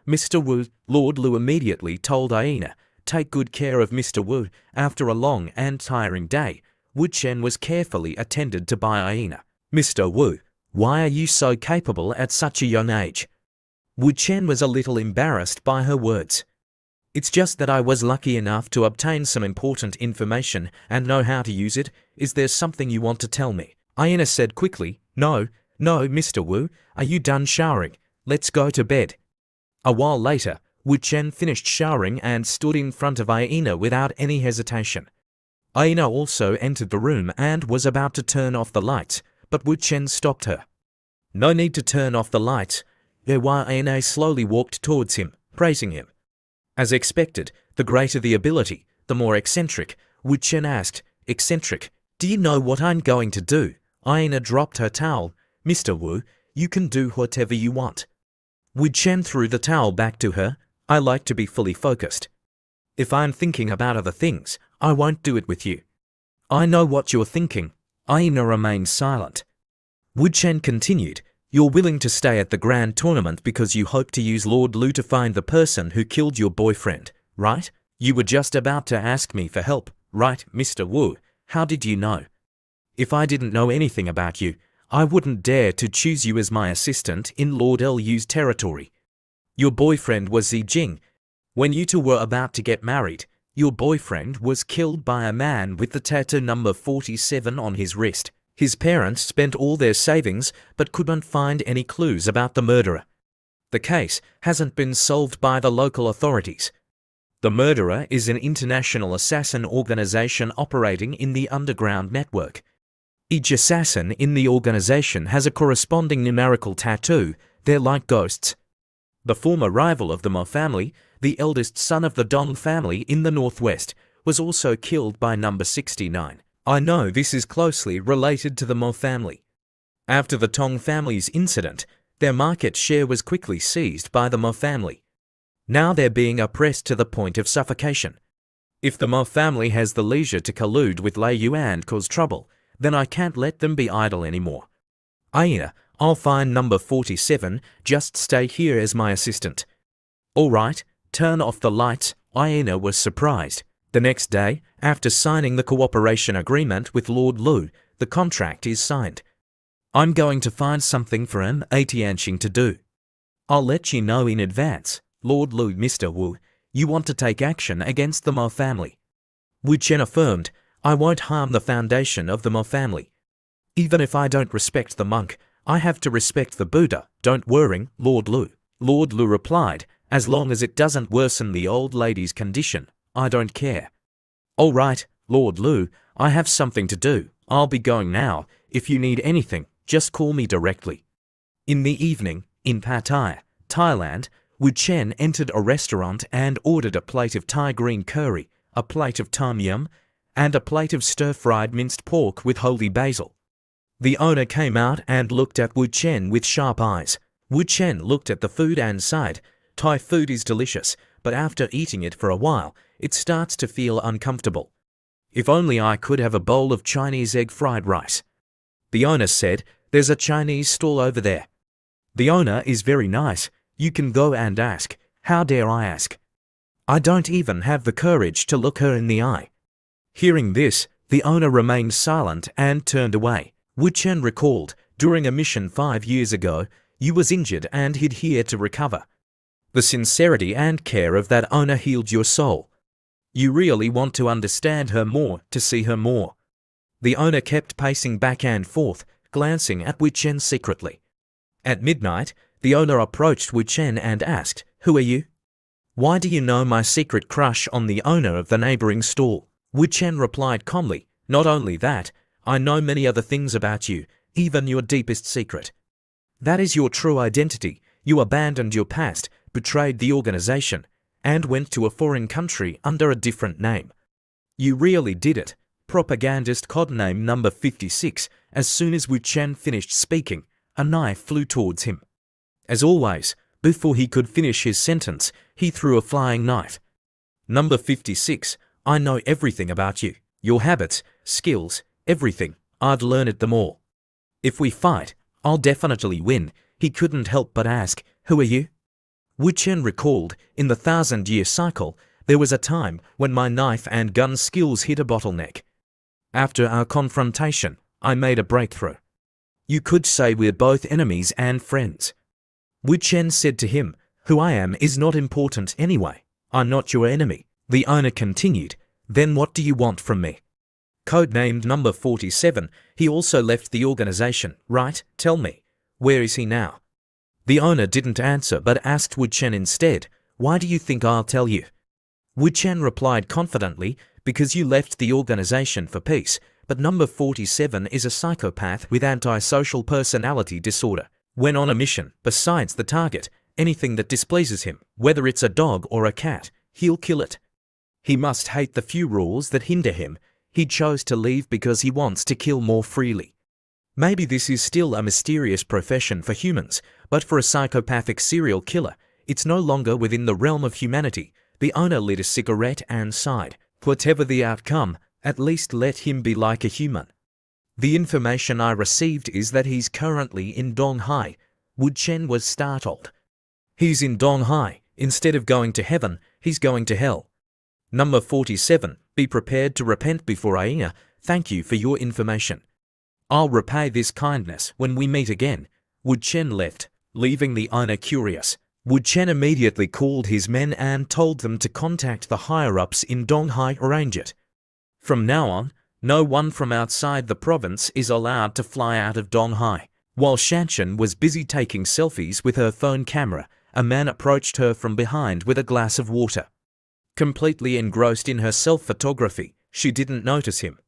Mr. Wu. Lord Lu immediately told Aina, "Take good care of Mr. Wu." After a long and tiring day, Wu Chen was carefully attended to by Aina. "Mr. Wu, why are you so capable at such a young age?" Wu Chen was a little embarrassed by her words. "It's just that I was lucky enough to obtain some important information and know how to use it. Is there something you want to tell me?" Aina said quickly, No, Mr. Wu, are you done showering? Let's go to bed." A while later, Wu Chen finished showering and stood in front of Aina without any hesitation. Aina also entered the room and was about to turn off the lights, but Wu Chen stopped her. "No need to turn off the lights," while Aina slowly walked towards him, praising him. As expected, the greater the ability, the more eccentric. Wu Chen asked, "Eccentric, do you know what I'm going to do?" Aina dropped her towel. "Mr. Wu, you can do whatever you want." Wu Chen threw the towel back to her. "I like to be fully focused. If I'm thinking about other things, I won't do it with you." "I know what you're thinking." Aina remained silent. Wu Chen continued, "You're willing to stay at the grand tournament because you hope to use Lord Lu to find the person who killed your boyfriend, right? You were just about to ask me for help, right, Mr. Wu? How did you know? If I didn't know anything about you, I wouldn't dare to choose you as my assistant in Lord Lu's territory. Your boyfriend was Zi Jing. When you two were about to get married, your boyfriend was killed by a man with the tattoo number 47 on his wrist. His parents spent all their savings but couldn't find any clues about the murderer. The case hasn't been solved by the local authorities. The murderer is an international assassin organization operating in the underground network. Each assassin in the organization has a corresponding numerical tattoo. They're like ghosts. The former rival of the Ma family, the eldest son of the Dong family in the northwest, was also killed by number 69. I know this is closely related to the Ma family. After the Tong family's incident, their market share was quickly seized by the Ma family. Now they're being oppressed to the point of suffocation. If the Ma family has the leisure to collude with Lei Yu and cause trouble, then I can't let them be idle anymore. Aina, I'll find number 47, just stay here as my assistant." "All right, turn off the lights." Aina was surprised. The next day, after signing the cooperation agreement with Lord Lu, the contract is signed. "I'm going to find something for him Tianxing to do. I'll let you know in advance. Lord Lu, Mr. Wu, you want to take action against the Ma family." Wu Chen affirmed, "I won't harm the foundation of the Ma family. Even if I don't respect the monk, I have to respect the Buddha. Don't worry, Lord Lu." Lord Lu replied, "As long as it doesn't worsen the old lady's condition, I don't care." "All right, Lord Lu, I have something to do. I'll be going now. If you need anything, just call me directly." In the evening, in Pattaya, Thailand, Wu Chen entered a restaurant and ordered a plate of Thai green curry, a plate of tom yum, and a plate of stir-fried minced pork with holy basil. The owner came out and looked at Wu Chen with sharp eyes. Wu Chen looked at the food and sighed. Thai food is delicious, but after eating it for a while, it starts to feel uncomfortable. If only I could have a bowl of Chinese egg fried rice. The owner said, "There's a Chinese stall over there. The owner is very nice. You can go and ask." How dare I ask? I don't even have the courage to look her in the eye. Hearing this, the owner remained silent and turned away. Wu Chen recalled, "During a mission 5 years ago, you was injured and hid here to recover. The sincerity and care of that owner healed your soul. You really want to understand her more, to see her more." The owner kept pacing back and forth, glancing at Wu Chen secretly. At midnight, the owner approached Wu Chen and asked, "Who are you? Why do you know my secret crush on the owner of the neighboring stall?" Wu Chen replied calmly, "Not only that, I know many other things about you, even your deepest secret. That is your true identity. You abandoned your past, betrayed the organization, and went to a foreign country under a different name. You really did it." Propagandist codename number 56. As soon as Wu Chen finished speaking, a knife flew towards him. As always, before he could finish his sentence, he threw a flying knife. "Number 56, I know everything about you. Your habits, skills, everything. I'd learned them all. If we fight, I'll definitely win." He couldn't help but ask, "Who are you?" Wu Chen recalled, in the 1,000-year cycle, there was a time when my knife and gun skills hit a bottleneck. After our confrontation, I made a breakthrough. You could say we're both enemies and friends. Wu Chen said to him, who I am is not important anyway. I'm not your enemy. The owner continued, then what do you want from me? Codenamed Number 47, he also left the organization, right? Tell me, where is he now? The owner didn't answer but asked Wu Chen instead, why do you think I'll tell you? Wu Chen replied confidently, because you left the organization for peace, but Number 47 is a psychopath with antisocial personality disorder. When on a mission, besides the target, anything that displeases him, whether it's a dog or a cat, he'll kill it. He must hate the few rules that hinder him. He chose to leave because he wants to kill more freely. Maybe this is still a mysterious profession for humans, but for a psychopathic serial killer, it's no longer within the realm of humanity. The owner lit a cigarette and sighed. Whatever the outcome, at least let him be like a human. The information I received is that he's currently in Donghai. Wu Chen was startled. He's in Donghai. Instead of going to heaven, he's going to hell. Number 47, be prepared to repent before Aina. Thank you for your information. I'll repay this kindness when we meet again. Wu Chen left, leaving the owner curious. Wu Chen immediately called his men and told them to contact the higher-ups in Donghai or arrange it. From now on, no one from outside the province is allowed to fly out of Donghai. While Shanshan was busy taking selfies with her phone camera, a man approached her from behind with a glass of water. Completely engrossed in her self-photography, she didn't notice him.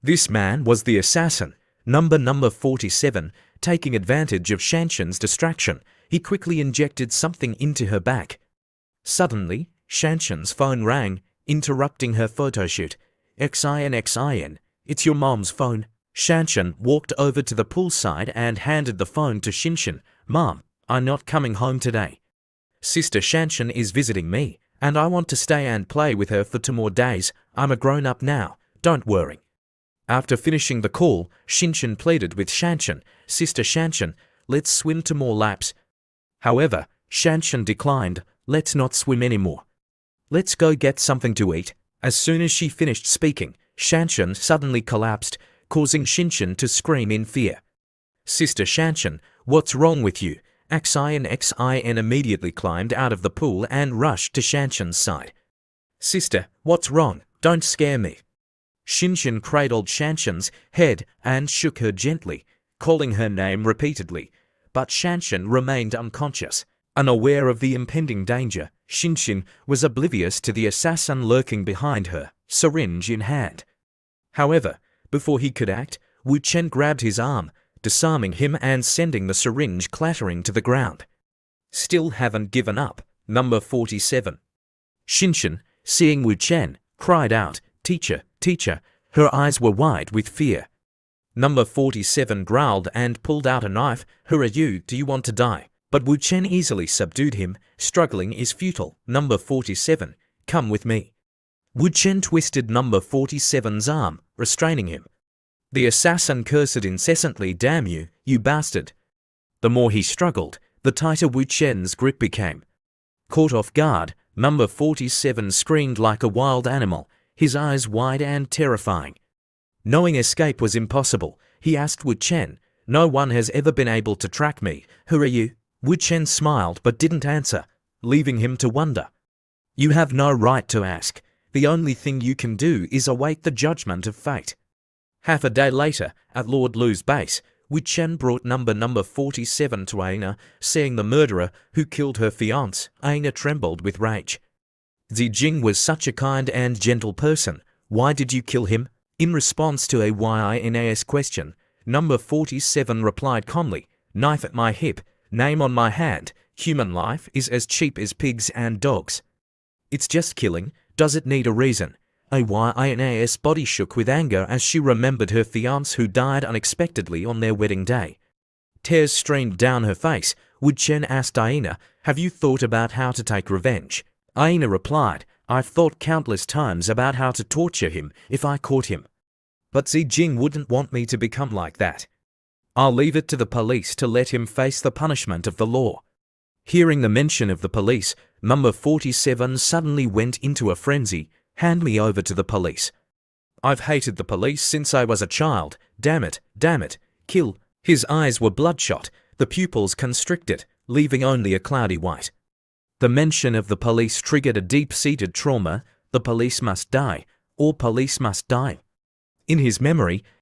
This man was the assassin, number 47, taking advantage of Shanshan's distraction. He quickly injected something into her back. Suddenly, Shanshan's phone rang, interrupting her photoshoot. XIN, it's your mom's phone. Shanshan walked over to the poolside and handed the phone to Shinshan. Mom, I'm not coming home today. Sister Shanshan is visiting me, and I want to stay and play with her for 2 more days. I'm a grown-up now, don't worry. After finishing the call, Shinshan pleaded with Shanshan, Sister Shanshan, let's swim 2 more laps. However, Shanshan declined, let's not swim anymore. Let's go get something to eat. As soon as she finished speaking, Shanshan suddenly collapsed, causing Shinshan to scream in fear. Sister Shanshan, what's wrong with you? XIN immediately climbed out of the pool and rushed to Shanshan's side. Sister, what's wrong? Don't scare me. Shinshan cradled Shanshan's head and shook her gently, calling her name repeatedly, but Shanshan remained unconscious. Unaware of the impending danger, Shinshan was oblivious to the assassin lurking behind her, syringe in hand. However, before he could act, Wu Chen grabbed his arm, disarming him and sending the syringe clattering to the ground. Still haven't given up, number 47. Shinshan, seeing Wu Chen, cried out, Teacher, teacher, her eyes were wide with fear. Number 47 growled and pulled out a knife. Who are you? Do you want to die? But Wu Chen easily subdued him. Struggling is futile. Number 47, come with me. Wu Chen twisted number 47's arm, restraining him. The assassin cursed incessantly, damn you, you bastard. The more he struggled, the tighter Wu Chen's grip became. Caught off guard, number 47 screamed like a wild animal, his eyes wide and terrifying. Knowing escape was impossible, he asked Wu Chen, no one has ever been able to track me. Who are you? Wu Chen smiled but didn't answer, leaving him to wonder. You have no right to ask. The only thing you can do is await the judgment of fate. Half a day later, at Lord Lu's base, Wu Chen brought number 47 to Aina. Seeing the murderer who killed her fiancé, Aina trembled with rage. Zijing was such a kind and gentle person. Why did you kill him? In response to a YINAS question, number 47 replied calmly, knife at my hip, name on my hand, human life is as cheap as pigs and dogs. It's just killing, does it need a reason? A YINAS body shook with anger as she remembered her fiancé who died unexpectedly on their wedding day. Tears streamed down her face. Wu Chen asked Aina, have you thought about how to take revenge? Aina replied, I've thought countless times about how to torture him if I caught him. But Zijing wouldn't want me to become like that. I'll leave it to the police to let him face the punishment of the law. Hearing the mention of the police, number 47 suddenly went into a frenzy. Hand me over to the police. I've hated the police since I was a child. Damn it, kill. His eyes were bloodshot, the pupils constricted, leaving only a cloudy white. The mention of the police triggered a deep-seated trauma. The police must die. All police must die. In his memory,